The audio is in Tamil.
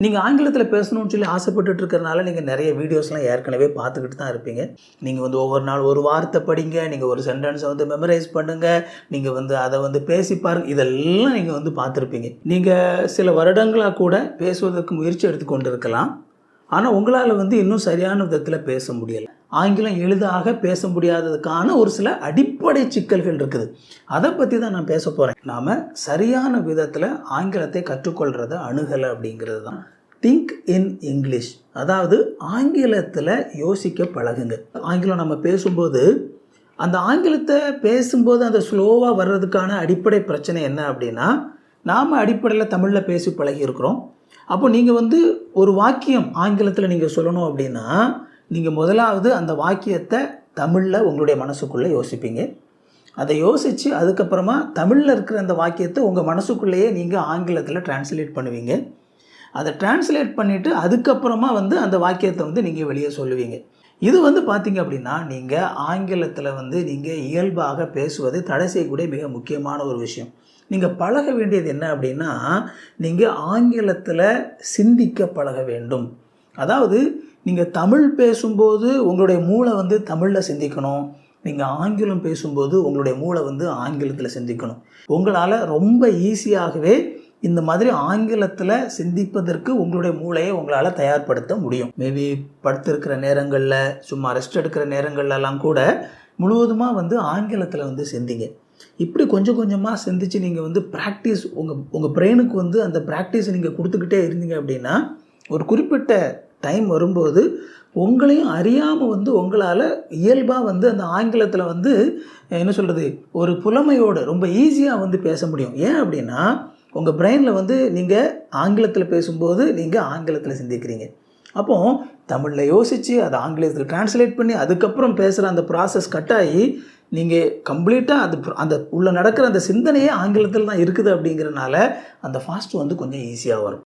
நீங்கள் ஆங்கிலத்தில் பேசணும்னு சொல்லி ஆசைப்பட்டுட்டு இருக்கிறனால நீங்கள் நிறைய வீடியோஸ்லாம் ஏற்கனவே பார்த்துக்கிட்டு தான் இருப்பீங்க. நீங்கள் வந்து ஒவ்வொரு நாள் ஒரு வார்த்தை படிங்க, நீங்கள் ஒரு சென்டென்ஸை வந்து மெமரைஸ் பண்ணுங்கள், நீங்கள் வந்து அதை வந்து பேசி பாருங்கள், இதெல்லாம் நீங்கள் வந்து பார்த்துருப்பீங்க. நீங்கள் சில வருடங்களாக கூட பேசுவதற்கு முயற்சி எடுத்துக்கொண்டு இருக்கலாம். ஆனால் உங்களால் வந்து இன்னும் சரியான விதத்தில் பேச முடியலை. ஆங்கிலம் எளிதாக பேச முடியாததுக்கான ஒரு சில அடிப்படை சிக்கல்கள் இருக்குது. அதை பற்றி தான் நான் பேச போகிறேன். நாம் சரியான விதத்தில் ஆங்கிலத்தை கற்றுக்கொள்கிறத அணுகலை அப்படிங்கிறது தான். திங்க் இன் இங்கிலீஷ், அதாவது ஆங்கிலத்தில் யோசிக்க பழகுங்க. ஆங்கிலம் நம்ம பேசும்போது அந்த ஆங்கிலத்தை பேசும்போது அந்த ஸ்லோவாக வர்றதுக்கான அடிப்படை பிரச்சனை என்ன அப்படின்னா, நாம் அடிப்படையில் தமிழில் பேசி பழகியிருக்கிறோம். அப்போ நீங்கள் வந்து ஒரு வாக்கியம் ஆங்கிலத்தில் நீங்கள் சொல்லணும் அப்படின்னா, நீங்கள் முதலாவது அந்த வாக்கியத்தை தமிழில் உங்களுடைய மனசுக்குள்ளே யோசிப்பீங்க. அதை யோசித்து அதுக்கப்புறமா தமிழில் இருக்கிற அந்த வாக்கியத்தை உங்கள் மனசுக்குள்ளேயே நீங்கள் ஆங்கிலத்தில் டிரான்ஸ்லேட் பண்ணுவீங்க. அதை டிரான்ஸ்லேட் பண்ணிவிட்டு அதுக்கப்புறமா வந்து அந்த வாக்கியத்தை வந்து நீங்கள் வெளியே சொல்லுவீங்க. இது வந்து பார்த்திங்க அப்படின்னா, நீங்கள் ஆங்கிலத்தில் வந்து நீங்கள் இயல்பாக பேசுவதை தடை செய்யக்கூடிய மிக முக்கியமான ஒரு விஷயம். நீங்கள் பழக வேண்டியது என்ன அப்படின்னா, நீங்கள் ஆங்கிலத்தில் சிந்திக்க பழக வேண்டும். அதாவது நீங்கள் தமிழ் பேசும்போது உங்களுடைய மூளை வந்து தமிழில் சிந்திக்கணும். நீங்கள் ஆங்கிலம் பேசும்போது உங்களுடைய மூளை வந்து ஆங்கிலத்தில் சிந்திக்கணும். உங்களால் ரொம்ப ஈஸியாகவே இந்த மாதிரி ஆங்கிலத்தில் சிந்திப்பதற்கு உங்களுடைய மூளையை உங்களால் தயார்படுத்த முடியும். மேபி படுத்திருக்கிற நேரங்களில், சும்மா ரெஸ்ட் எடுக்கிற நேரங்கள்லாம் கூட முழுவதுமாக வந்து ஆங்கிலத்தில் வந்து சிந்திங்க. இப்படி கொஞ்சம் கொஞ்சமாக சிந்திச்சு நீங்கள் வந்து ப்ராக்டிஸ் உங்கள் பிரெயினுக்கு வந்து அந்த ப்ராக்டிஸை நீங்கள் கொடுத்துக்கிட்டே இருந்தீங்க அப்படின்னா, ஒரு குறிப்பிட்ட டைம் வரும்போது உங்களையும் அறியாமல் வந்து உங்களால் இயல்பாக வந்து அந்த ஆங்கிலத்தில் வந்து என்ன சொல்கிறது, ஒரு புலமையோடு ரொம்ப ஈஸியாக வந்து பேச முடியும். ஏன் அப்படின்னா, உங்கள் பிரெயினில் வந்து நீங்கள் ஆங்கிலத்தில் பேசும்போது நீங்கள் ஆங்கிலத்தில் சிந்திக்கிறீங்க. அப்போது தமிழில் யோசித்து அதை ஆங்கிலத்துக்கு டிரான்ஸ்லேட் பண்ணி அதுக்கப்புறம் பேசுகிற அந்த ப்ராசஸ் கட்டாகி நீங்கள் கம்ப்ளீட்டாக அந்த உள்ள நடக்கிற அந்த சிந்தனையே ஆங்கிலத்தில் தான் இருக்குது. அப்படிங்கிறனால அந்த ஃபாஸ்ட் வந்து கொஞ்சம் ஈஸியாக வரும்.